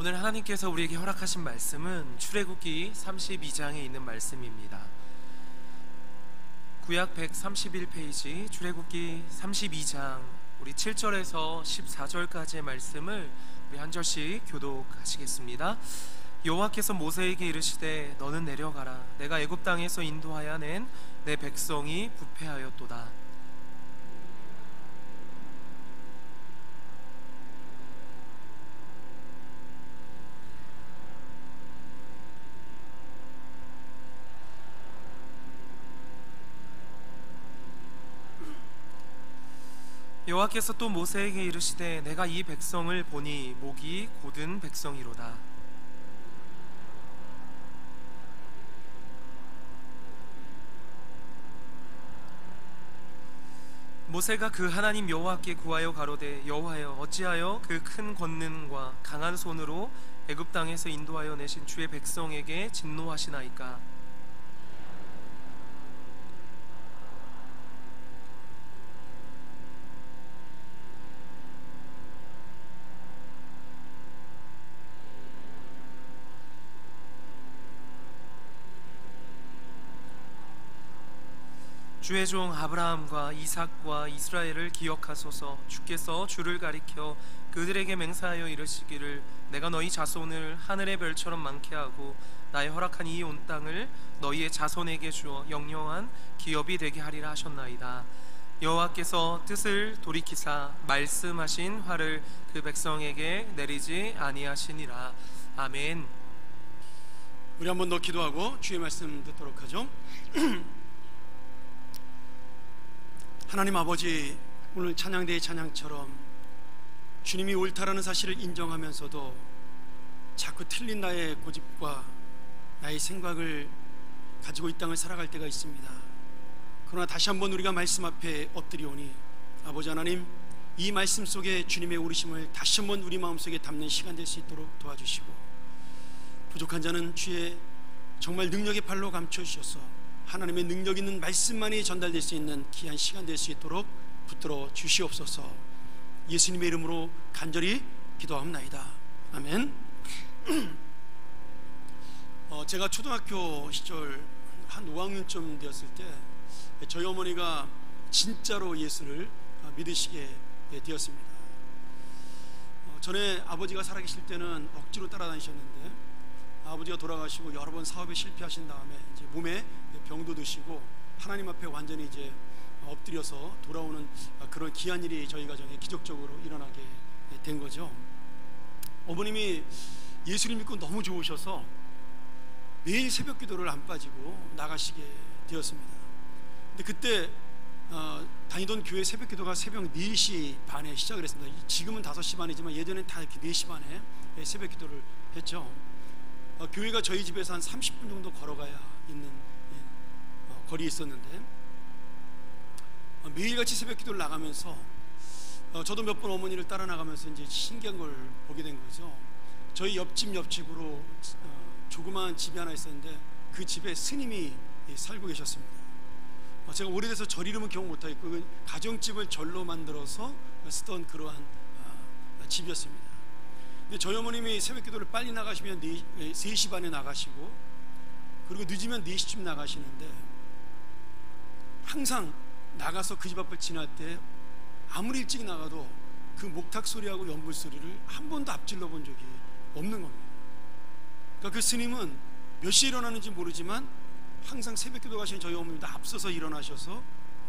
오늘 하나님께서 우리에게 허락하신 말씀은 출애굽기 32장에 있는 말씀입니다. 구약 131페이지 출애굽기 32장 우리 7절에서 14절까지의 말씀을 우리 한 절씩 교독하시겠습니다. 여호와께서 모세에게 이르시되 너는 내려가라. 내가 애굽 땅에서 인도하여 낸 내 백성이 부패하였도다. 여호와께서 또 모세에게 이르시되 내가 이 백성을 보니 목이 곧은 백성이로다. 모세가 그 하나님 여호와께 구하여 가로되 여호와여 어찌하여 그 큰 권능과 강한 손으로 애굽 땅에서 인도하여 내신 주의 백성에게 진노하시나이까. 주의 종 아브라함과 이삭과 이스라엘을 기억하소서. 주께서 주를 가리켜 그들에게 맹세하여 이르시기를 내가 너희 자손을 하늘의 별처럼 많게 하고 나의 허락한 이 온 땅을 너희의 자손에게 주어 영영한 기업이 되게 하리라 하셨나이다. 여호와께서 뜻을 돌이키사 말씀하신 화를 그 백성에게 내리지 아니하시니라. 아멘. 우리 한번 더 기도하고 주의 말씀 듣도록 하죠. 하나님 아버지, 오늘 찬양대의 찬양처럼 주님이 옳다라는 사실을 인정하면서도 자꾸 틀린 나의 고집과 나의 생각을 가지고 이 땅을 살아갈 때가 있습니다. 그러나 다시 한번 우리가 말씀 앞에 엎드리오니 아버지 하나님, 이 말씀 속에 주님의 오르심을 다시 한번 우리 마음속에 담는 시간 될 수 있도록 도와주시고, 부족한 자는 주의 정말 능력의 발로 감춰주셔서 하나님의 능력 있는 말씀만이 전달될 수 있는 귀한 시간 될 수 있도록 붙들어 주시옵소서. 예수님의 이름으로 간절히 기도합나이다. 아멘. 제가 초등학교 시절 한 5학년쯤 되었을 때 저희 어머니가 진짜로 예수를 믿으시게 되었습니다. 전에 아버지가 살아계실 때는 억지로 따라다니셨는데 아버지가 돌아가시고 여러 번 사업에 실패하신 다음에 이제 몸에 병도 드시고 하나님 앞에 완전히 이제 엎드려서 돌아오는 그런 귀한 일이 저희 가정에 기적적으로 일어나게 된 거죠. 어머님이 예수를 믿고 너무 좋으셔서 매일 새벽 기도를 안 빠지고 나가시게 되었습니다. 근데 그때 다니던 교회 새벽 기도가 새벽 4시 반에 시작을 했습니다. 지금은 5시 반이지만 예전엔 다 이렇게 4시 반에 새벽 기도를 했죠. 교회가 저희 집에서 한 30분 정도 걸어가야 있는 거리에 있었는데 매일같이 새벽 기도를 나가면서 저도 몇 번 어머니를 따라 나가면서 이제 신기한 걸 보게 된 거죠. 저희 옆집으로 조그마한 집이 하나 있었는데 그 집에 스님이 살고 계셨습니다. 제가 오래돼서 절 이름은 기억 못하겠고 그 가정집을 절로 만들어서 쓰던 그러한 집이었습니다. 근데 저희 어머님이 새벽 기도를 빨리 나가시면 3시 반에 나가시고 그리고 늦으면 4시쯤 나가시는데 항상 나가서 그 집 앞을 지날 때 아무리 일찍 나가도 그 목탁 소리하고 연불 소리를 한 번도 앞질러 본 적이 없는 겁니다. 그러니까 그 스님은 몇 시에 일어나는지 모르지만 항상 새벽 기도 가시는 저희 어머님도 앞서서 일어나셔서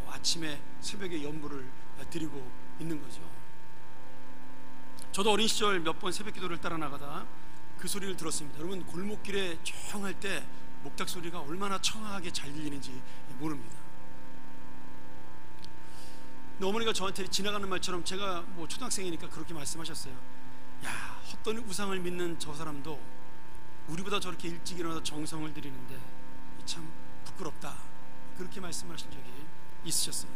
아침에 새벽에 연불을 드리고 있는 거죠. 저도 어린 시절 몇 번 새벽 기도를 따라 나가다 그 소리를 들었습니다. 여러분, 골목길에 조용할 때 목탁 소리가 얼마나 청아하게 잘 들리는지 모릅니다. 근데 어머니가 저한테 지나가는 말처럼 제가 뭐 초등학생이니까 그렇게 말씀하셨어요. 야, 헛된 우상을 믿는 저 사람도 우리보다 저렇게 일찍 일어나서 정성을 드리는데 참 부끄럽다, 그렇게 말씀하신 적이 있으셨어요.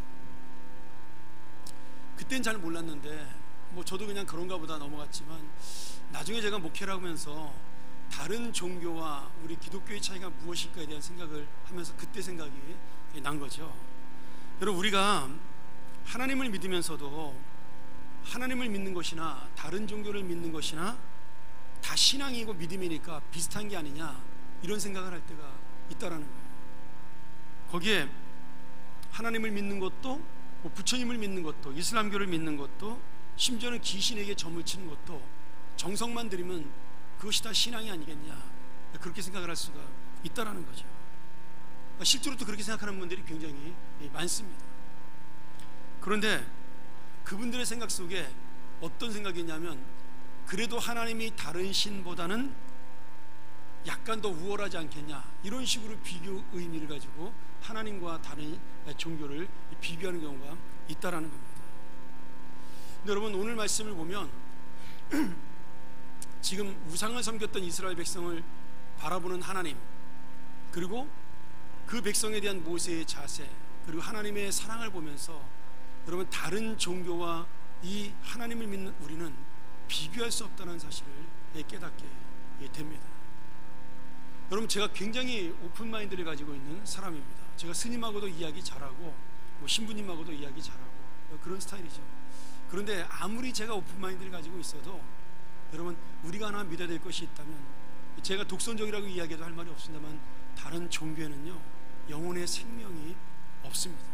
그땐 잘 몰랐는데 뭐 저도 그냥 그런가 보다 넘어갔지만 나중에 제가 목회를 하면서 다른 종교와 우리 기독교의 차이가 무엇일까에 대한 생각을 하면서 그때 생각이 난 거죠. 여러분, 우리가 하나님을 믿으면서도 하나님을 믿는 것이나 다른 종교를 믿는 것이나 다 다 신앙이고 믿음이니까 비슷한 게 아니냐, 이런 생각을 할 때가 있다라는 거예요. 거기에 하나님을 믿는 것도, 부처님을 믿는 것도, 이슬람교를 믿는 것도, 심지어는 귀신에게 점을 치는 것도 정성만 들이면 그것이 다 신앙이 아니겠냐, 그렇게 생각을 할 수가 있다라는 거죠. 실제로 또 그렇게 생각하는 분들이 굉장히 많습니다. 그런데 그분들의 생각 속에 어떤 생각이 있냐면, 그래도 하나님이 다른 신보다는 약간 더 우월하지 않겠냐, 이런 식으로 비교 의미를 가지고 하나님과 다른 종교를 비교하는 경우가 있다라는 겁니다. 근데 여러분, 오늘 말씀을 보면 지금 우상을 섬겼던 이스라엘 백성을 바라보는 하나님, 그리고 그 백성에 대한 모세의 자세, 그리고 하나님의 사랑을 보면서 여러분, 다른 종교와 이 하나님을 믿는 우리는 비교할 수 없다는 사실을 깨닫게 됩니다. 여러분, 제가 굉장히 오픈마인드를 가지고 있는 사람입니다. 제가 스님하고도 이야기 잘하고 신부님하고도 이야기 잘하고 그런 스타일이죠. 그런데 아무리 제가 오픈마인드를 가지고 있어도 여러분, 우리가 하나 믿어야 될 것이 있다면, 제가 독선적이라고 이야기해도 할 말이 없습니다만, 다른 종교에는요 영혼의 생명이 없습니다.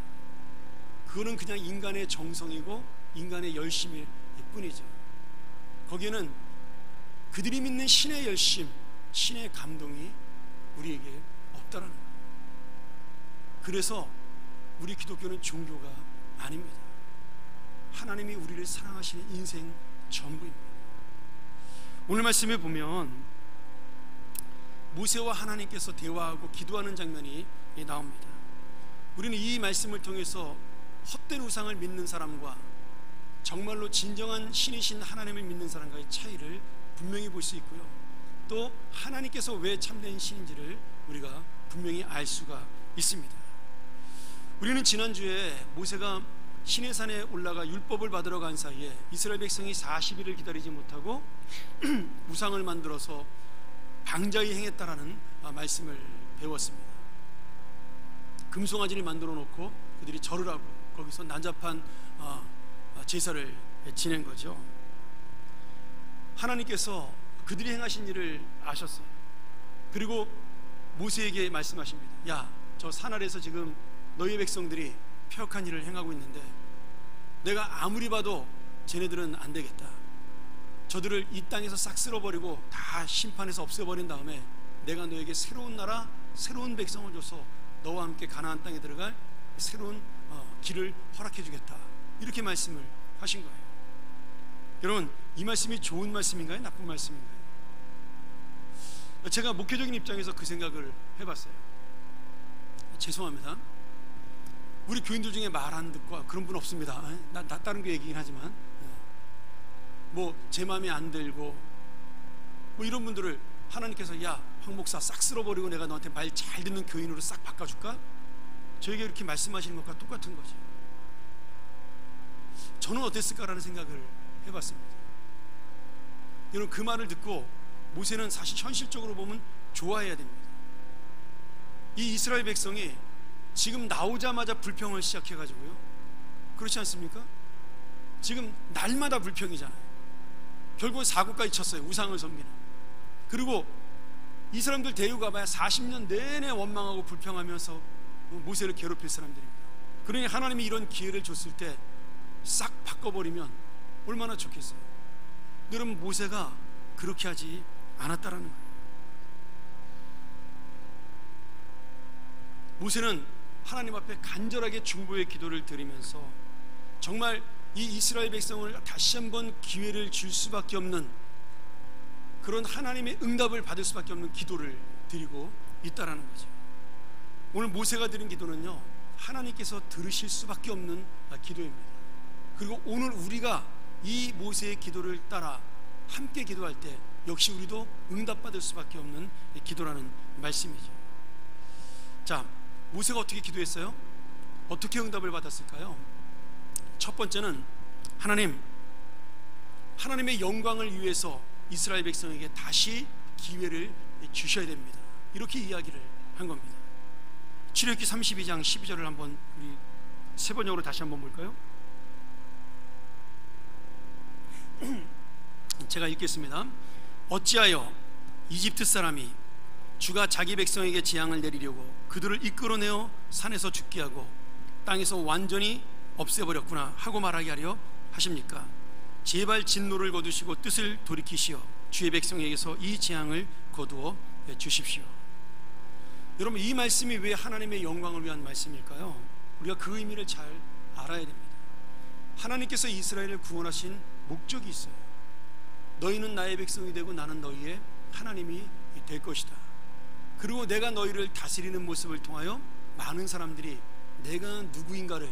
그거는 그냥 인간의 정성이고 인간의 열심일 뿐이죠. 거기에는 그들이 믿는 신의 열심, 신의 감동이 우리에게 없다라는 거예요. 그래서 우리 기독교는 종교가 아닙니다. 하나님이 우리를 사랑하시는 인생 전부입니다. 오늘 말씀에 보면 모세와 하나님께서 대화하고 기도하는 장면이 나옵니다. 우리는 이 말씀을 통해서 헛된 우상을 믿는 사람과 정말로 진정한 신이신 하나님을 믿는 사람과의 차이를 분명히 볼 수 있고요, 또 하나님께서 왜 참된 신인지를 우리가 분명히 알 수가 있습니다. 우리는 지난주에 모세가 시내산에 올라가 율법을 받으러 간 사이에 이스라엘 백성이 40일을 기다리지 못하고 우상을 만들어서 방자히 행했다라는 말씀을 배웠습니다. 금송아지를 만들어 놓고 그들이 절을 하고 거기서 난잡한 제사를 지낸 거죠. 하나님께서 그들이 행하신 일을 아셨어요. 그리고 모세에게 말씀하십니다. 야, 저 산 아래에서 지금 너희 백성들이 폐역한 일을 행하고 있는데 내가 아무리 봐도 쟤네들은 안 되겠다. 저들을 이 땅에서 싹 쓸어버리고 다 심판해서 없애버린 다음에 내가 너에게 새로운 나라, 새로운 백성을 줘서 너와 함께 가나안 땅에 들어갈 새로운 길을 허락해 주겠다, 이렇게 말씀을 하신 거예요. 여러분, 이 말씀이 좋은 말씀인가요? 나쁜 말씀인가요? 제가 목회적인 입장에서 그 생각을 해봤어요. 죄송합니다. 우리 교인들 중에 말 안 듣고 그런 분 없습니다. 나 다른 교 얘기긴 하지만 뭐 제 마음에 안 들고 뭐 이런 분들을 하나님께서 야, 황 목사 싹 쓸어버리고 내가 너한테 말 잘 듣는 교인으로 싹 바꿔줄까? 저에게 이렇게 말씀하시는 것과 똑같은 거죠. 저는 어땠을까라는 생각을 해봤습니다. 여러분, 그 말을 듣고 모세는 사실 현실적으로 보면 좋아해야 됩니다. 이 이스라엘 백성이 지금 나오자마자 불평을 시작해가지고요, 그렇지 않습니까? 지금 날마다 불평이잖아요. 결국 사고까지 쳤어요. 우상을 섬기는. 그리고 이 사람들 데리고가봐야 40년 내내 원망하고 불평하면서 모세를 괴롭힐 사람들입니다. 그러니 하나님이 이런 기회를 줬을 때 싹 바꿔버리면 얼마나 좋겠어요. 여러분, 모세가 그렇게 하지 않았다라는 거예요. 모세는 하나님 앞에 간절하게 중보의 기도를 드리면서 정말 이 이스라엘 백성을 다시 한번 기회를 줄 수밖에 없는 그런 하나님의 응답을 받을 수밖에 없는 기도를 드리고 있다라는 거죠. 오늘 모세가 드린 기도는요, 하나님께서 들으실 수밖에 없는 기도입니다. 그리고 오늘 우리가 이 모세의 기도를 따라 함께 기도할 때 역시 우리도 응답받을 수밖에 없는 기도라는 말씀이죠. 자, 모세가 어떻게 기도했어요? 어떻게 응답을 받았을까요? 첫 번째는 하나님의 영광을 위해서 이스라엘 백성에게 다시 기회를 주셔야 됩니다, 이렇게 이야기를 한 겁니다. 출애굽기 32장 12절을 한번 우리 세 번역으로 다시 한번 볼까요? 제가 읽겠습니다. 어찌하여 이집트 사람이 주가 자기 백성에게 재앙을 내리려고 그들을 이끌어내어 산에서 죽게 하고 땅에서 완전히 없애버렸구나 하고 말하게 하려 하십니까? 제발 진노를 거두시고 뜻을 돌이키시어 주의 백성에게서 이 재앙을 거두어 주십시오. 여러분, 이 말씀이 왜 하나님의 영광을 위한 말씀일까요? 우리가 그 의미를 잘 알아야 됩니다. 하나님께서 이스라엘을 구원하신 목적이 있어요. 너희는 나의 백성이 되고 나는 너희의 하나님이 될 것이다. 그리고 내가 너희를 다스리는 모습을 통하여 많은 사람들이 내가 누구인가를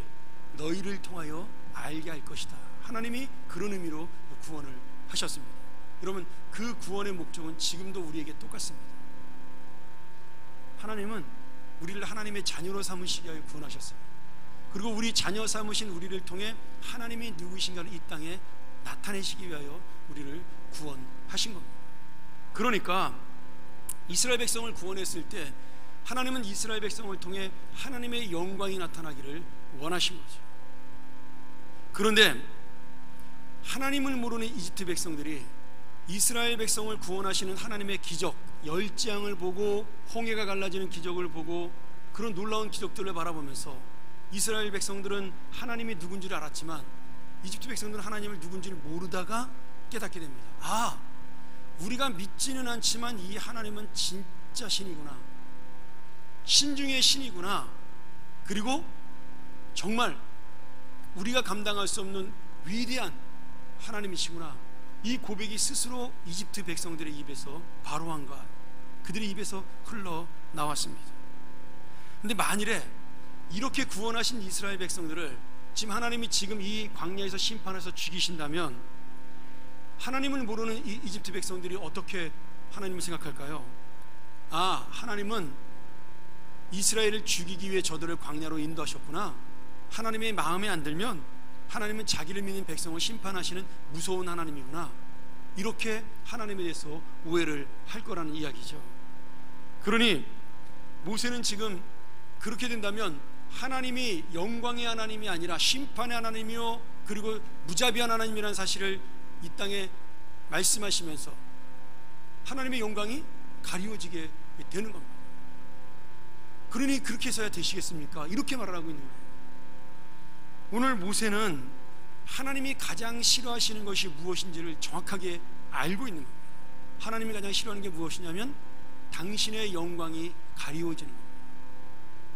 너희를 통하여 알게 할 것이다. 하나님이 그런 의미로 구원을 하셨습니다. 여러분, 그 구원의 목적은 지금도 우리에게 똑같습니다. 하나님은 우리를 하나님의 자녀로 삼으시기 위하여 구원하셨어요. 그리고 우리 자녀 삼으신 우리를 통해 하나님이 누구신가를 이 땅에 나타내시기 위하여 우리를 구원하신 겁니다. 그러니까 이스라엘 백성을 구원했을 때 하나님은 이스라엘 백성을 통해 하나님의 영광이 나타나기를 원하신 거죠. 그런데 하나님을 모르는 이집트 백성들이 이스라엘 백성을 구원하시는 하나님의 기적, 열재앙을 보고 홍해가 갈라지는 기적을 보고 그런 놀라운 기적들을 바라보면서 이스라엘 백성들은 하나님이 누군지를 알았지만 이집트 백성들은 하나님을 누군지를 모르다가 깨닫게 됩니다. 아, 우리가 믿지는 않지만 이 하나님은 진짜 신이구나, 신 중의 신이구나, 그리고 정말 우리가 감당할 수 없는 위대한 하나님이시구나. 이 고백이 스스로 이집트 백성들의 입에서 바로왕과 그들의 입에서 흘러나왔습니다. 근데 만일에 이렇게 구원하신 이스라엘 백성들을 지금 하나님이 지금 이 광야에서 심판해서 죽이신다면 하나님을 모르는 이 이집트 백성들이 어떻게 하나님을 생각할까요? 아, 하나님은 이스라엘을 죽이기 위해 저들을 광야로 인도하셨구나. 하나님의 마음에 안 들면 하나님은 자기를 믿는 백성을 심판하시는 무서운 하나님이구나. 이렇게 하나님에 대해서 오해를 할 거라는 이야기죠. 그러니 모세는 지금 그렇게 된다면 하나님이 영광의 하나님이 아니라 심판의 하나님이요 그리고 무자비한 하나님이라는 사실을 이 땅에 말씀하시면서 하나님의 영광이 가리워지게 되는 겁니다. 그러니 그렇게 해서야 되시겠습니까? 이렇게 말을 하고 있는 거예요. 오늘 모세는 하나님이 가장 싫어하시는 것이 무엇인지를 정확하게 알고 있는 겁니다. 하나님이 가장 싫어하는 게 무엇이냐면 당신의 영광이 가리워지는 겁니다.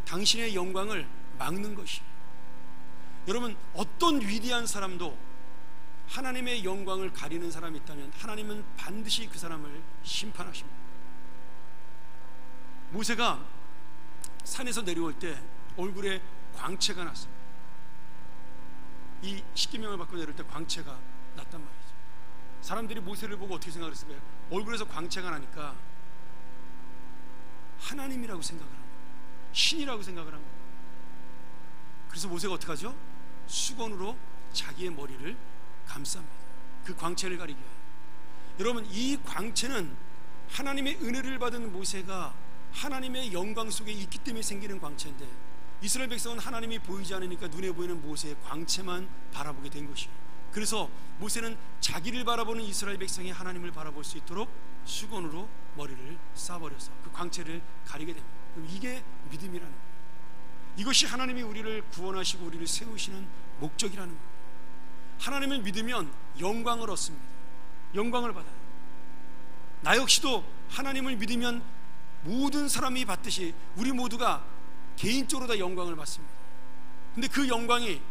당신의 영광을 막는 것이에요. 여러분, 어떤 위대한 사람도 하나님의 영광을 가리는 사람이 있다면 하나님은 반드시 그 사람을 심판하십니다. 모세가 산에서 내려올 때 얼굴에 광채가 났습니다. 이 십계명을 받고 내려올 때 광채가 났단 말이죠. 사람들이 모세를 보고 어떻게 생각을 했을까요? 얼굴에서 광채가 나니까 하나님이라고 생각을 합니다. 신이라고 생각을 합니다. 그래서 모세가 어떻게 하죠? 수건으로 자기의 머리를 감쌉니다. 그 광채를 가리기 위하여. 여러분, 이 광채는 하나님의 은혜를 받은 모세가 하나님의 영광 속에 있기 때문에 생기는 광채인데 이스라엘 백성은 하나님이 보이지 않으니까 눈에 보이는 모세의 광채만 바라보게 된 것이에요. 그래서 모세는 자기를 바라보는 이스라엘 백성이 하나님을 바라볼 수 있도록 수건으로 머리를 싸버려서 그 광채를 가리게 됩니다. 이게 믿음이라는 거예요. 이것이 하나님이 우리를 구원하시고 우리를 세우시는 목적이라는 거예요. 하나님을 믿으면 영광을 얻습니다. 영광을 받아요. 나 역시도 하나님을 믿으면 모든 사람이 받듯이 우리 모두가 개인적으로 다 영광을 받습니다. 근데 그 영광이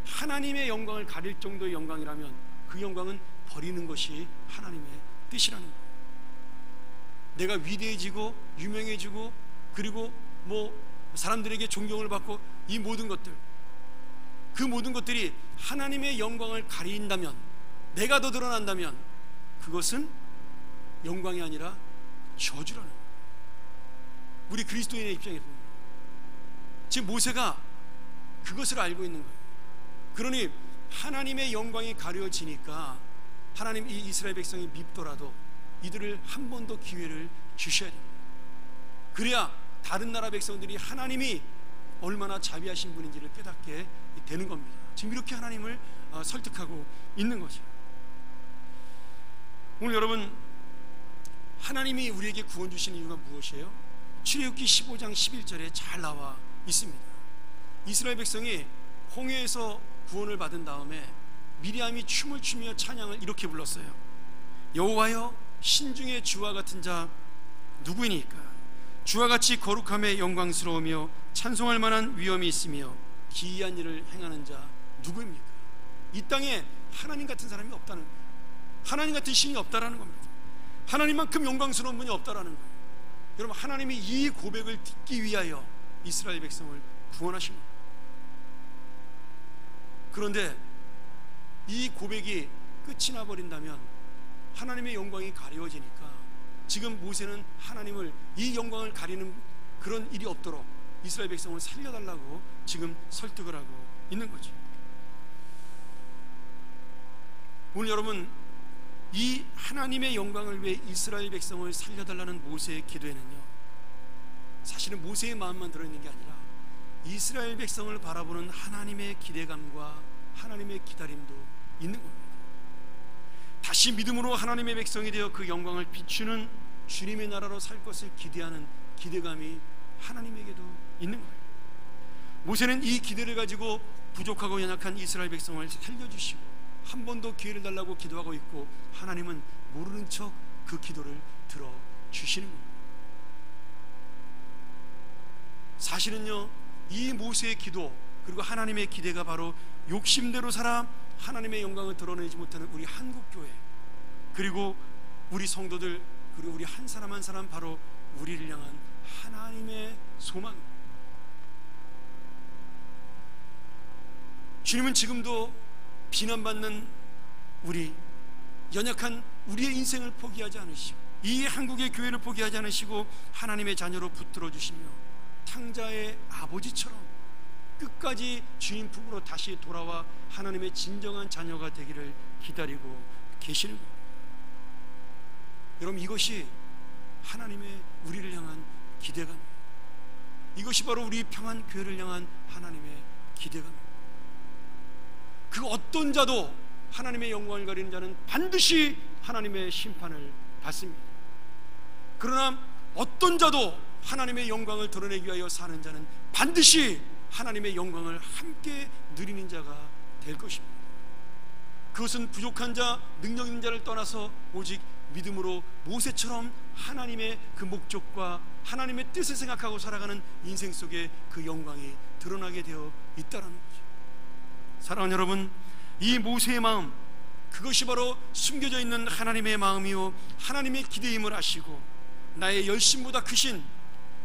하나님의 영광을 가릴 정도의 영광이라면 그 영광은 버리는 것이 하나님의 뜻이라는 거예요. 내가 위대해지고 유명해지고 그리고 사람들에게 존경을 받고 이 모든 것들, 그 모든 것들이 하나님의 영광을 가린다면, 내가 더 드러난다면 그것은 영광이 아니라 저주라는 거예요. 우리 그리스도인의 입장에 보면 지금 모세가 그것을 알고 있는 거예요. 그러니 하나님의 영광이 가려지니까 하나님 이 이스라엘 백성이 밉더라도 이들을 한 번 더 기회를 주셔야 됩니다. 그래야 다른 나라 백성들이 하나님이 얼마나 자비하신 분인지를 깨닫게 되는 겁니다. 지금 이렇게 하나님을 설득하고 있는 거죠. 오늘 여러분, 하나님이 우리에게 구원 주시는 이유가 무엇이에요? 출애굽기 15장 11절에 잘 나와 있습니다. 이스라엘 백성이 홍해에서 구원을 받은 다음에 미리암이 춤을 추며 찬양을 이렇게 불렀어요. 여호와여, 신중에 주와 같은 자 누구이니까? 주와 같이 거룩함에 영광스러우며 찬송할 만한 위엄이 있으며 기이한 일을 행하는 자 누구입니까? 이 땅에 하나님 같은 사람이 없다는 거예요. 하나님 같은 신이 없다라는 겁니다. 하나님만큼 영광스러운 분이 없다라는 거예요. 여러분, 하나님이 이 고백을 듣기 위하여 이스라엘 백성을 구원하신 겁니다. 그런데 이 고백이 끝이 나버린다면 하나님의 영광이 가려워지니까 지금 모세는 하나님을, 이 영광을 가리는 그런 일이 없도록 이스라엘 백성을 살려달라고 지금 설득을 하고 있는 거죠. 오늘 여러분, 이 하나님의 영광을 위해 이스라엘 백성을 살려달라는 모세의 기도에는요, 사실은 모세의 마음만 들어있는 게 아니라 이스라엘 백성을 바라보는 하나님의 기대감과 하나님의 기다림도 있는 겁니다. 다시 믿음으로 하나님의 백성이 되어 그 영광을 비추는 주님의 나라로 살 것을 기대하는 기대감이 하나님에게도 있는 거예요. 모세는 이 기대를 가지고 부족하고 연약한 이스라엘 백성을 살려주시고 한 번 더 기회를 달라고 기도하고 있고, 하나님은 모르는 척 그 기도를 들어주시는 겁니다. 사실은요, 이 모세의 기도 그리고 하나님의 기대가 바로 욕심대로 살아 하나님의 영광을 드러내지 못하는 우리 한국교회, 그리고 우리 성도들, 그리고 우리 한 사람 한 사람, 바로 우리를 향한 하나님의 소망. 주님은 지금도 비난받는 우리, 연약한 우리의 인생을 포기하지 않으시고, 이 한국의 교회를 포기하지 않으시고 하나님의 자녀로 붙들어 주시며 탕자의 아버지처럼 끝까지 주님 품으로 다시 돌아와 하나님의 진정한 자녀가 되기를 기다리고 계시는 겁니다. 여러분, 이것이 하나님의 우리를 향한 기대감입니다. 이것이 바로 우리 평안교회를 향한 하나님의 기대감입니다. 그 어떤 자도 하나님의 영광을 가리는 자는 반드시 하나님의 심판을 받습니다. 그러나 어떤 자도 하나님의 영광을 드러내기 위하여 사는 자는 반드시 하나님의 영광을 함께 누리는 자가 될 것입니다. 그것은 부족한 자, 능력 있는 자를 떠나서 오직 믿음으로 모세처럼 하나님의 그 목적과 하나님의 뜻을 생각하고 살아가는 인생 속에 그 영광이 드러나게 되어 있다는 거죠. 사랑하는 여러분, 이 모세의 마음, 그것이 바로 숨겨져 있는 하나님의 마음이요 하나님의 기대임을 아시고 나의 열심보다 크신,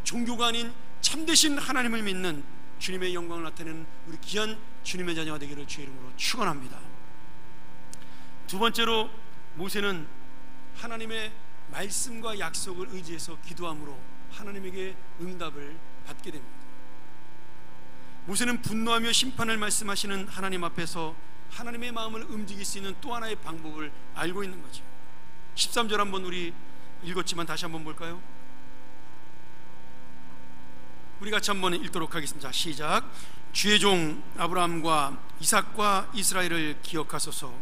종교가 아닌 참되신 하나님을 믿는 주님의 영광을 나타내는 우리 귀한 주님의 자녀가 되기를 주의 이름으로 축원합니다. 두 번째로, 모세는 하나님의 말씀과 약속을 의지해서 기도함으로 하나님에게 응답을 받게 됩니다. 모세는 분노하며 심판을 말씀하시는 하나님 앞에서 하나님의 마음을 움직일 수 있는 또 하나의 방법을 알고 있는 거죠. 13절 한번 우리 읽었지만 다시 한번 볼까요? 우리 같이 한번 읽도록 하겠습니다. 시작. 주의 종 아브라함과 이삭과 이스라엘을 기억하소서.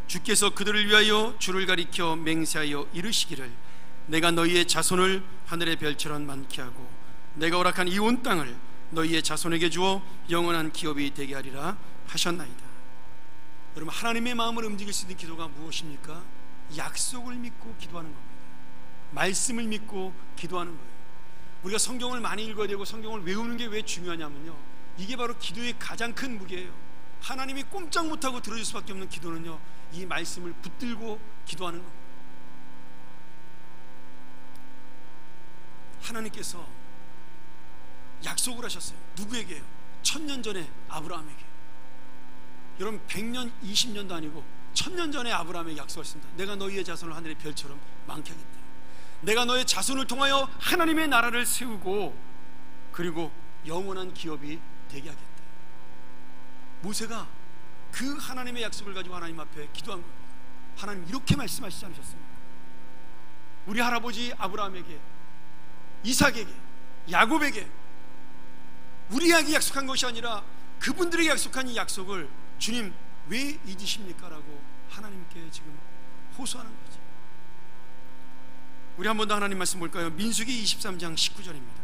주께서 그들을 위하여 주를 가리켜 맹세하여 이르시기를 내가 너희의 자손을 하늘의 별처럼 많게 하고 내가 허락한 이 온 땅을 너희의 자손에게 주어 영원한 기업이 되게 하리라 하셨나이다. 여러분, 하나님의 마음을 움직일 수 있는 기도가 무엇입니까? 약속을 믿고 기도하는 겁니다. 말씀을 믿고 기도하는 거예요. 우리가 성경을 많이 읽어야 되고 성경을 외우는 게 왜 중요하냐면요, 이게 바로 기도의 가장 큰 무게예요. 하나님이 꼼짝 못하고 들어줄 수밖에 없는 기도는요, 이 말씀을 붙들고 기도하는 겁니다. 하나님께서 약속을 하셨어요. 누구에게요? 1000년 전에 아브라함에게. 여러분, 100년, 20년도 아니고 1000년 전에 아브라함에게 약속했습니다. 내가 너희의 자손을 하늘의 별처럼 많게 하겠다. 내가 너의 자손을 통하여 하나님의 나라를 세우고 그리고 영원한 기업이 되게 하겠다. 모세가 그 하나님의 약속을 가지고 하나님 앞에 기도한 겁니다. 하나님 이렇게 말씀하시지 않으셨습니까? 우리 할아버지 아브라함에게, 이삭에게, 야곱에게 우리에게 약속한 것이 아니라 그분들에게 약속한 이 약속을 주님 왜 이 잊으십니까? 라고 하나님께 지금 호소하는 거죠. 우리 한 번 더 하나님 말씀 볼까요? 민수기 23장 19절입니다.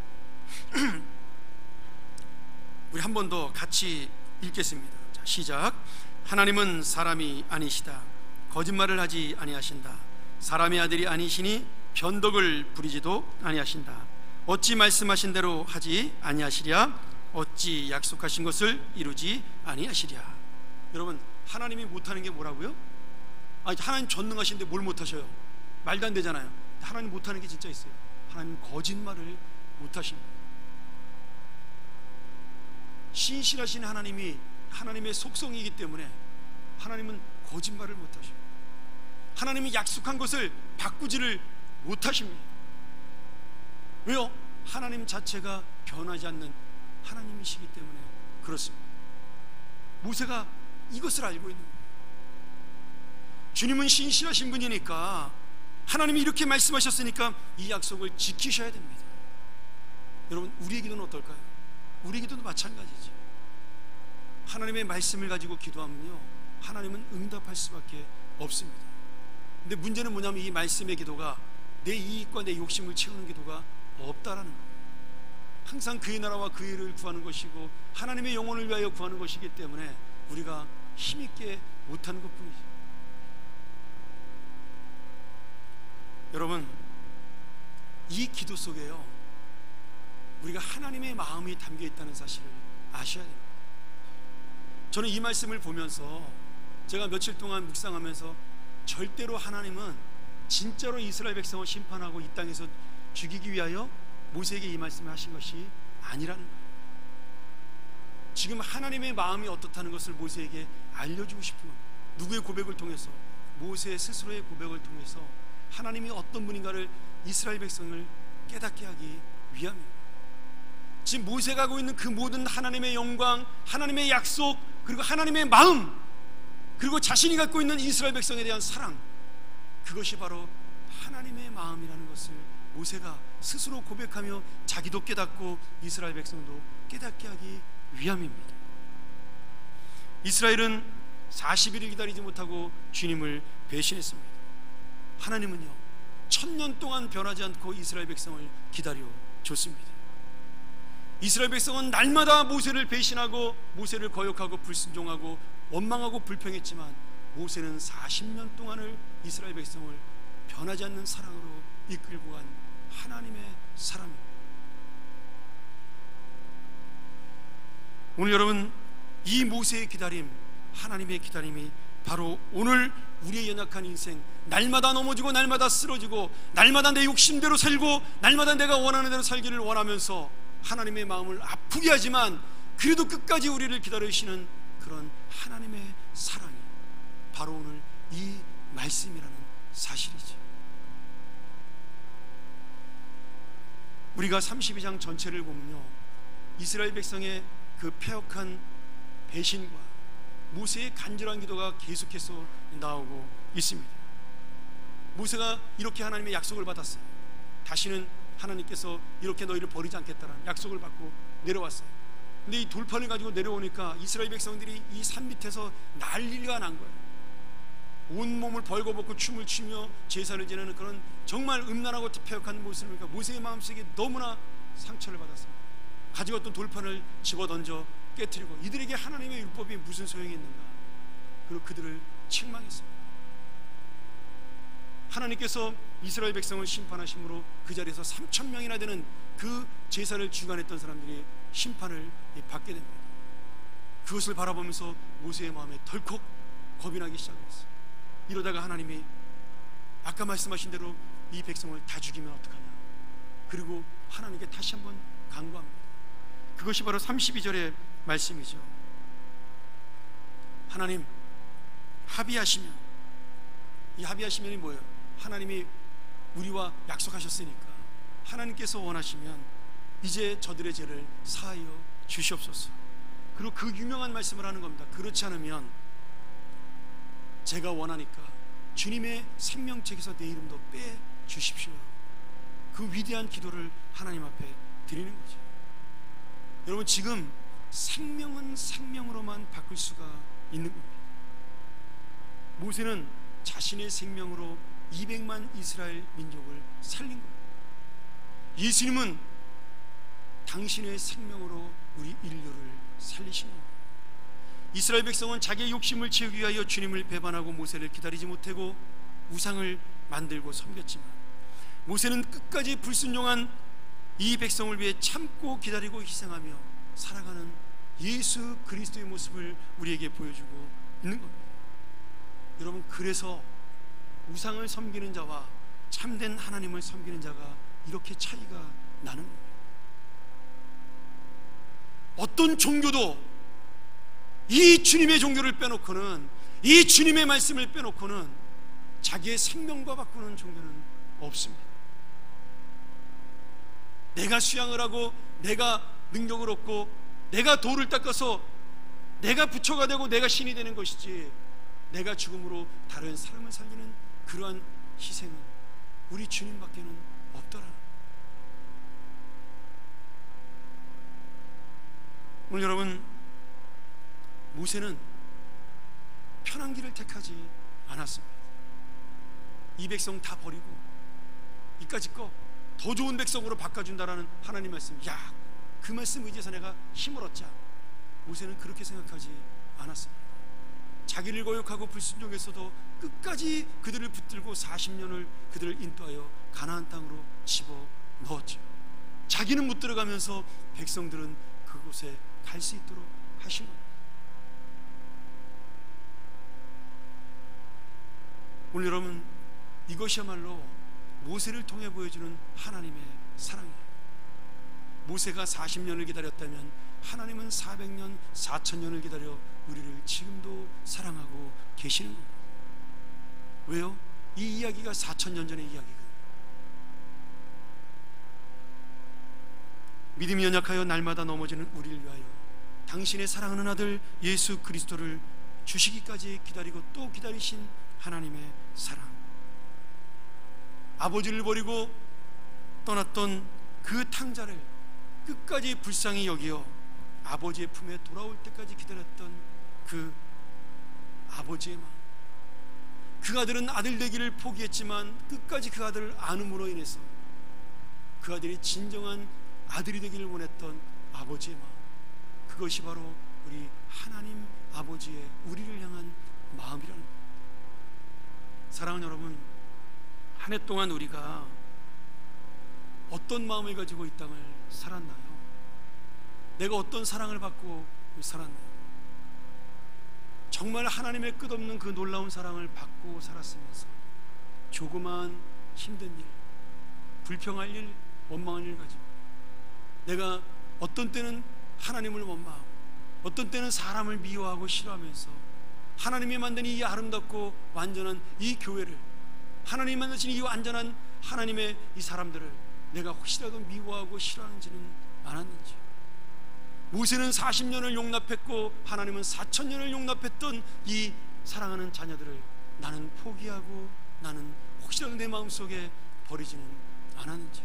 우리 한 번 더 같이 읽겠습니다. 자, 시작. 하나님은 사람이 아니시다. 거짓말을 하지 아니하신다. 사람의 아들이 아니시니 변덕을 부리지도 아니하신다. 어찌 말씀하신 대로 하지 아니하시랴? 어찌 약속하신 것을 이루지 아니하시랴? 여러분, 하나님이 못하는 게 뭐라고요? 하나님 전능하신데 뭘 못하셔요? 말도 안 되잖아요. 하나님 못하는 게 진짜 있어요. 하나님 거짓말을 못하십니다. 신실하신 하나님이 하나님의 속성이기 때문에 하나님은 거짓말을 못하셔요. 하나님이 약속한 것을 바꾸지를 못하십니다. 왜요? 하나님 자체가 변하지 않는 하나님이시기 때문에 그렇습니다. 모세가 이것을 알고 있는 거예요. 주님은 신실하신 분이니까, 하나님이 이렇게 말씀하셨으니까 이 약속을 지키셔야 됩니다. 여러분, 우리의 기도는 어떨까요? 우리 기도도 마찬가지죠. 하나님의 말씀을 가지고 기도하면요, 하나님은 응답할 수밖에 없습니다. 근데 문제는 뭐냐면 이 말씀의 기도가 내 이익과 내 욕심을 채우는 기도가 없다라는 거예요. 항상 그의 나라와 그의 의를 구하는 것이고 하나님의 영혼을 위하여 구하는 것이기 때문에 우리가 힘있게 못하는 것뿐이죠. 여러분, 이 기도 속에요, 우리가 하나님의 마음이 담겨 있다는 사실을 아셔야 됩니다. 저는 이 말씀을 보면서 제가 며칠 동안 묵상하면서 절대로 하나님은 진짜로 이스라엘 백성을 심판하고 이 땅에서 죽이기 위하여 모세에게 이 말씀을 하신 것이 아니라는 거예요. 지금 하나님의 마음이 어떻다는 것을 모세에게 알려주고 싶은 겁니다. 누구의 고백을 통해서? 모세 스스로의 고백을 통해서 하나님이 어떤 분인가를 이스라엘 백성을 깨닫게 하기 위함입니다. 지금 모세가 하고 있는 그 모든 하나님의 영광, 하나님의 약속, 그리고 하나님의 마음, 그리고 자신이 갖고 있는 이스라엘 백성에 대한 사랑, 그것이 바로 하나님의 마음이라는 것을 모세가 스스로 고백하며 자기도 깨닫고 이스라엘 백성도 깨닫게 하기 위함입니다. 이스라엘은 40일을 기다리지 못하고 주님을 배신했습니다. 하나님은요, 1000년 동안 변하지 않고 이스라엘 백성을 기다려 줬습니다. 이스라엘 백성은 날마다 모세를 배신하고 모세를 거역하고 불순종하고 원망하고 불평했지만 모세는 40년 동안을 이스라엘 백성을 변하지 않는 사랑으로 이끌고 간 하나님의 사람입니다. 오늘 여러분, 이 모세의 기다림, 하나님의 기다림이 바로 오늘 우리의 연약한 인생, 날마다 넘어지고 날마다 쓰러지고 날마다 내 욕심대로 살고 날마다 내가 원하는 대로 살기를 원하면서 하나님의 마음을 아프게 하지만 그래도 끝까지 우리를 기다리시는 그런 하나님의 사랑이 바로 오늘 이 말씀이라는 사실이죠. 우리가 32장 전체를 보면요, 이스라엘 백성의 그 패역한 배신과 모세의 간절한 기도가 계속해서 나오고 있습니다. 모세가 이렇게 하나님의 약속을 받았어요. 다시는 하나님께서 이렇게 너희를 버리지 않겠다라는 약속을 받고 내려왔어요. 근데 이 돌판을 가지고 내려오니까 이스라엘 백성들이 이 산 밑에서 난리가 난 거예요. 온몸을 벌거벗고 춤을 추며 제사를 지내는 그런 정말 음란하고 패역한 모습을 보니까 모세의 마음속에 너무나 상처를 받았습니다. 가지고 왔던 돌판을 집어던져 깨뜨리고 이들에게 하나님의 율법이 무슨 소용이 있는가, 그리고 그들을 책망했습니다. 하나님께서 이스라엘 백성을 심판하심으로 그 자리에서 3000명이나 되는 그 제사를 주관했던 사람들이 심판을 받게 됩니다. 그것을 바라보면서 모세의 마음에 덜컥 겁이 나기 시작했어요. 이러다가 하나님이 아까 말씀하신 대로 이 백성을 다 죽이면 어떡하냐, 그리고 하나님께 다시 한번 간구합니다. 그것이 바로 32절의 말씀이죠. 하나님, 합의하시면, 이 합의하시면이 뭐예요? 하나님이 우리와 약속하셨으니까 하나님께서 원하시면 이제 저들의 죄를 사하여 주시옵소서. 그리고 그 유명한 말씀을 하는 겁니다. 그렇지 않으면 제가 원하니까 주님의 생명책에서 내 이름도 빼주십시오. 그 위대한 기도를 하나님 앞에 드리는 거죠. 여러분, 지금 생명은 생명으로만 바꿀 수가 있는 겁니다. 모세는 자신의 생명으로 200만 이스라엘 민족을 살린 거예요. 예수님은 당신의 생명으로 우리 인류를 살리신 겁니다. 이스라엘 백성은 자기의 욕심을 채우기 위하여 주님을 배반하고 모세를 기다리지 못하고 우상을 만들고 섬겼지만, 모세는 끝까지 불순종한 이 백성을 위해 참고 기다리고 희생하며 살아가는 예수 그리스도의 모습을 우리에게 보여주고 있는 겁니다. 여러분, 그래서 우상을 섬기는 자와 참된 하나님을 섬기는 자가 이렇게 차이가 나는 겁니다. 어떤 종교도 이 주님의 종교를 빼놓고는, 이 주님의 말씀을 빼놓고는 자기의 생명과 바꾸는 종교는 없습니다. 내가 수양을 하고 내가 능력을 얻고 내가 돌을 닦아서 내가 부처가 되고 내가 신이 되는 것이지, 내가 죽음으로 다른 사람을 살리는 그러한 희생은 우리 주님밖에는 없더라. 오늘 여러분, 모세는 편한 길을 택하지 않았습니다. 이 백성 다 버리고 이까짓 거 더 좋은 백성으로 바꿔준다라는 하나님 말씀, 야, 그 말씀 의지해서 내가 힘을 얻자. 모세는 그렇게 생각하지 않았습니다. 자기를 거역하고 불순종했어도 끝까지 그들을 붙들고 40년을 그들을 인도하여 가나안 땅으로 집어넣었죠. 자기는 못 들어가면서 백성들은 그곳에 갈 수 있도록 하신 겁니다. 오늘 여러분, 이것이야말로 모세를 통해 보여주는 하나님의 사랑이에요. 모세가 40년을 기다렸다면 하나님은 400년, 4천년을 기다려 우리를 지금도 사랑하고 계시는 겁니다. 왜요? 이 이야기가 4천년 전의 이야기거든요. 믿음이 연약하여 날마다 넘어지는 우리를 위하여 당신의 사랑하는 아들 예수 그리스도를 주시기까지 기다리고 또 기다리신 하나님의 사랑, 아버지를 버리고 떠났던 그 탕자를 끝까지 불쌍히 여기어 아버지의 품에 돌아올 때까지 기다렸던 그 아버지의 마음, 그 아들은 아들 되기를 포기했지만 끝까지 그 아들을 안음으로 인해서 그 아들이 진정한 아들이 되기를 원했던 아버지의 마음, 그것이 바로 우리 하나님 아버지의 우리를 향한 마음이라는 겁니다. 사랑하는 여러분, 한 해 동안 우리가 어떤 마음을 가지고 이 땅을 살았나요? 내가 어떤 사랑을 받고 살았나요? 정말 하나님의 끝없는 그 놀라운 사랑을 받고 살았으면서 조그마한 힘든 일, 불평할 일, 원망할 일 가지고 내가 어떤 때는 하나님을 원망하고 어떤 때는 사람을 미워하고 싫어하면서 하나님이 만든 이 아름답고 완전한 이 교회를, 하나님이 만드신 이 완전한 하나님의 이 사람들을 내가 혹시라도 미워하고 싫어하는지는 않았는지. 모세는 40년을 용납했고 하나님은 4천년을 용납했던 이 사랑하는 자녀들을 나는 포기하고 나는 혹시라도 내 마음속에 버리지는 않았는지.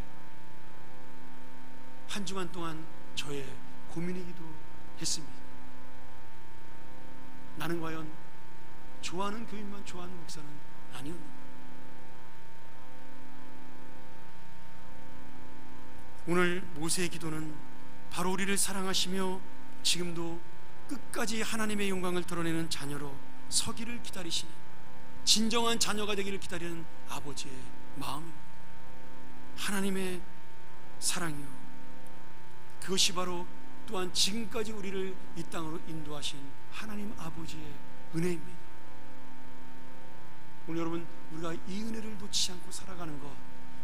한 주간 동안 저의 고민이기도 했습니다. 나는 과연 좋아하는 교인만 좋아하는 목사는 아니었는가? 오늘 모세의 기도는 바로 우리를 사랑하시며 지금도 끝까지 하나님의 영광을 드러내는 자녀로 서기를 기다리시는, 진정한 자녀가 되기를 기다리는 아버지의 마음입니다. 하나님의 사랑이요, 그것이 바로 또한 지금까지 우리를 이 땅으로 인도하신 하나님 아버지의 은혜입니다. 오늘 여러분, 우리가 이 은혜를 놓치지 않고 살아가는 것,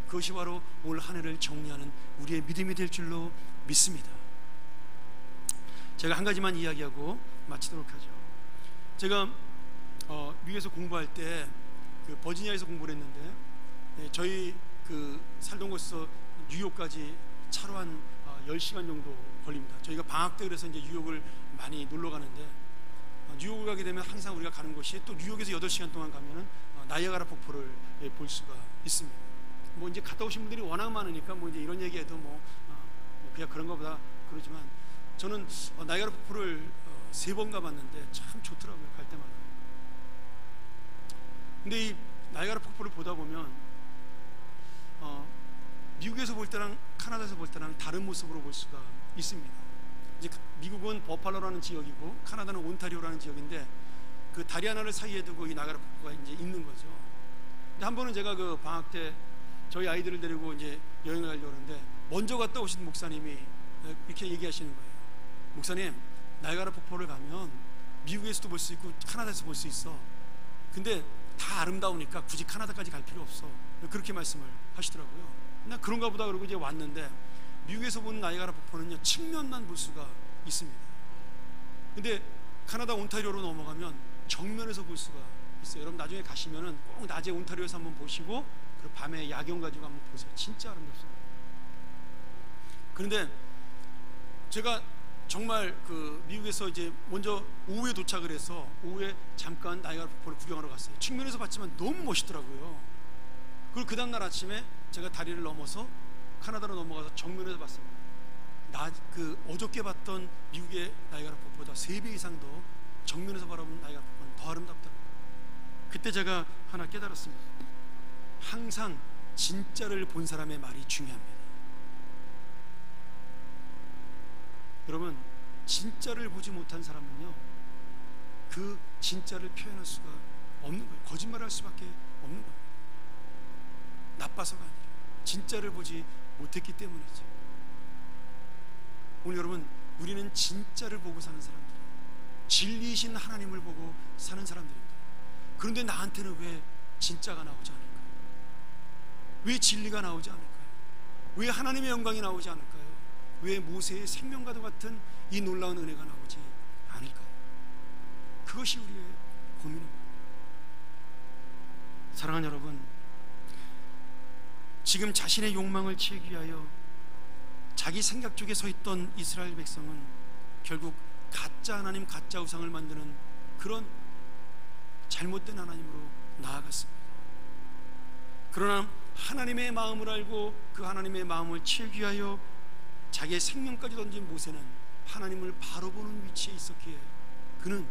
그것이 바로 올 한 해를 정리하는 우리의 믿음이 될 줄로 믿습니다. 제가 한 가지만 이야기하고 마치도록 하죠. 제가 미국에서 공부할 때 그 버지니아에서 공부를 했는데, 저희 그 살던 곳에서 뉴욕까지 차로 한 10시간 정도 걸립니다. 저희가 방학 때 그래서 이제 뉴욕을 많이 놀러 가는데, 뉴욕을 가게 되면 항상 우리가 가는 곳이 또 뉴욕에서 8시간 동안 가면은 나이아가라 폭포를 볼 수가 있습니다. 뭐 이제 갔다 오신 분들이 워낙 많으니까 뭐 이제 이런 얘기해도 그냥 그런 거보다 그러지만, 저는 나이아가라 폭포를 3번 가봤는데 참 좋더라고요, 갈 때마다. 근데 이 나이아가라 폭포를 보다 보면 미국에서 볼 때랑 카나다에서 볼 때랑 다른 모습으로 볼 수가 있습니다. 이제 미국은 버팔로라는 지역이고 카나다는 온타리오라는 지역인데 그 다리 하나를 사이에 두고 이 나이아가라 폭포가 이제 있는 거죠. 근데 한 번은 제가 그 방학 때 저희 아이들을 데리고 이제 여행을 가려고 하는데 먼저 갔다 오신 목사님이 이렇게 얘기하시는 거예요. 목사님, 나이아가라 폭포를 가면 미국에서도 볼 수 있고 카나다에서 볼 수 있어. 근데 다 아름다우니까 굳이 카나다까지 갈 필요 없어. 그렇게 말씀을 하시더라고요. 나 그런가 보다 그러고 이제 왔는데 미국에서 보는 나이아가라 폭포는요 측면만 볼 수가 있습니다. 근데 카나다 온타리오로 넘어가면 정면에서 볼 수가 있어요. 여러분 나중에 가시면은 꼭 낮에 온타리오에서 한번 보시고 그리고 밤에 야경 가지고 한번 보세요. 진짜 아름답습니다. 그런데 제가 정말 그 미국에서 이제 먼저 오후에 도착을 해서 오후에 잠깐 나이아가라 폭포를 구경하러 갔어요. 측면에서 봤지만 너무 멋있더라고요. 그리고 그 다음날 아침에 제가 다리를 넘어서 카나다로 넘어가서 정면에서 봤습니다. 그 어저께 봤던 미국의 나이아가라 폭포보다 3배 이상 더 정면에서 바라보는 나이아가라 폭포는 더 아름답더라고요. 그때 제가 하나 깨달았습니다. 항상 진짜를 본 사람의 말이 중요합니다. 여러분, 진짜를 보지 못한 사람은요 그 진짜를 표현할 수가 없는 거예요. 거짓말할 수밖에 없는 거예요. 나빠서가 아니라 진짜를 보지 못했기 때문이죠. 오늘 여러분, 우리는 진짜를 보고 사는 사람들이에요. 진리이신 하나님을 보고 사는 사람들입니다. 그런데 나한테는 왜 진짜가 나오지 않을까요? 왜 진리가 나오지 않을까요? 왜 하나님의 영광이 나오지 않을까요? 왜 모세의 생명과도 같은 이 놀라운 은혜가 나오지 않을까요? 그것이 우리의 고민입니다. 사랑하는 여러분, 지금 자신의 욕망을 채우기 위하여 자기 생각 쪽에 서 있던 이스라엘 백성은 결국 가짜 하나님, 가짜 우상을 만드는 그런 잘못된 하나님으로 나아갔습니다. 그러나 하나님의 마음을 알고 그 하나님의 마음을 채우기 위하여 자기의 생명까지 던진 모세는 하나님을 바로 보는 위치에 있었기에 그는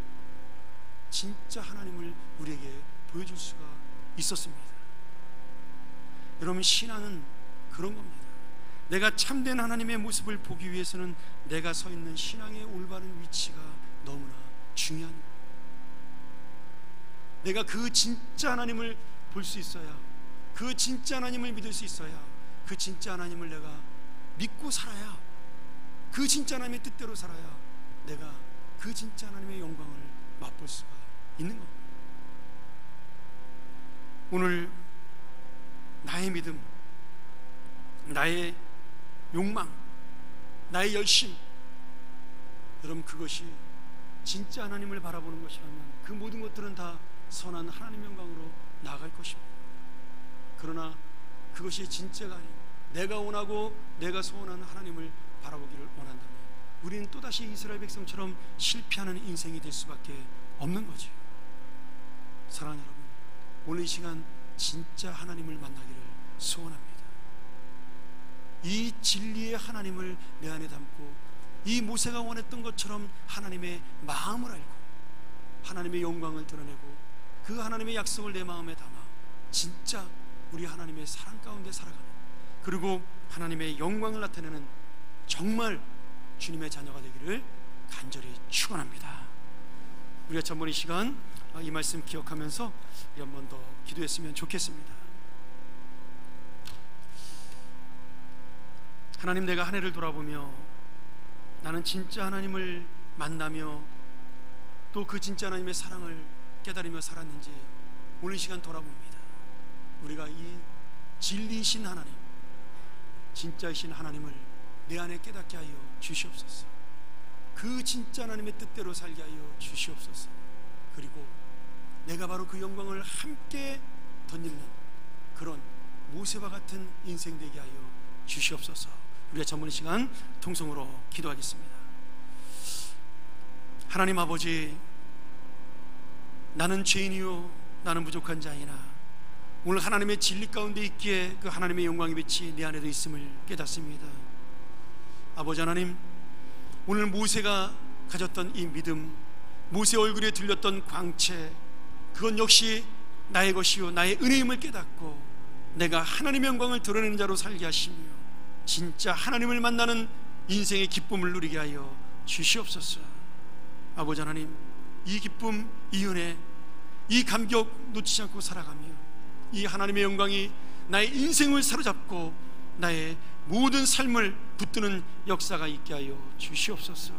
진짜 하나님을 우리에게 보여줄 수가 있었습니다. 여러분, 신앙은 그런 겁니다. 내가 참된 하나님의 모습을 보기 위해서는 내가 서 있는 신앙의 올바른 위치가 너무나 중요한 거예요. 내가 그 진짜 하나님을 볼 수 있어야, 그 진짜 하나님을 믿을 수 있어야, 그 진짜 하나님을 내가 믿고 살아야, 그 진짜 하나님의 뜻대로 살아야 내가 그 진짜 하나님의 영광을 맛볼 수가 있는 겁니다. 오늘 나의 믿음, 나의 욕망, 나의 열심, 여러분 그것이 진짜 하나님을 바라보는 것이라면 그 모든 것들은 다 선한 하나님 영광으로 나아갈 것입니다. 그러나 그것이 진짜가 아닌 내가 원하고 내가 소원하는 하나님을 바라보기를 원한다면 우리는 또다시 이스라엘 백성처럼 실패하는 인생이 될 수밖에 없는 거죠. 사랑하는 여러분, 오늘 이 시간 진짜 하나님을 만나기를 소원합니다. 이 진리의 하나님을 내 안에 담고 이 모세가 원했던 것처럼 하나님의 마음을 알고 하나님의 영광을 드러내고 그 하나님의 약속을 내 마음에 담아 진짜 우리 하나님의 사랑 가운데 살아가는, 그리고 하나님의 영광을 나타내는 정말 주님의 자녀가 되기를 간절히 축원합니다. 우리가 전번 이 시간 이 말씀 기억하면서 한 번 더 기도했으면 좋겠습니다. 하나님, 내가 한 해를 돌아보며 나는 진짜 하나님을 만나며 또 그 진짜 하나님의 사랑을 깨달으며 살았는지 오늘 이 시간 돌아봅니다. 우리가 이 진리이신 하나님, 진짜이신 하나님을 내 안에 깨닫게 하여 주시옵소서. 그 진짜 하나님의 뜻대로 살게 하여 주시옵소서. 그리고 내가 바로 그 영광을 함께 덧입는 그런 모세와 같은 인생 되게 하여 주시옵소서. 우리가 전번 시간 통성으로 기도하겠습니다. 하나님 아버지, 나는 죄인이요 나는 부족한 자이나 오늘 하나님의 진리 가운데 있기에 그 하나님의 영광의 빛이 내 안에도 있음을 깨닫습니다. 아버지 하나님, 오늘 모세가 가졌던 이 믿음, 모세 얼굴에 들렸던 광채, 그건 역시 나의 것이요 나의 은혜임을 깨닫고 내가 하나님의 영광을 드러내는 자로 살게 하시며 진짜 하나님을 만나는 인생의 기쁨을 누리게 하여 주시옵소서. 아버지 하나님, 이 기쁨, 이 은혜, 이 감격 놓치지 않고 살아가며 이 하나님의 영광이 나의 인생을 사로잡고 나의 모든 삶을 붙드는 역사가 있게 하여 주시옵소서.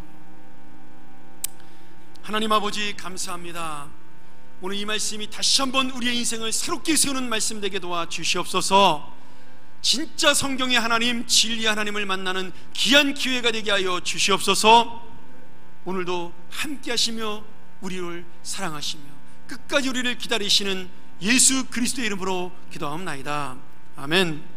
하나님 아버지, 감사합니다. 오늘 이 말씀이 다시 한번 우리의 인생을 새롭게 세우는 말씀 되게 도와 주시옵소서. 진짜 성경의 하나님, 진리의 하나님을 만나는 귀한 기회가 되게 하여 주시옵소서. 오늘도 함께 하시며 우리를 사랑하시며 끝까지 우리를 기다리시는 예수 그리스도의 이름으로 기도하옵나이다. 아멘.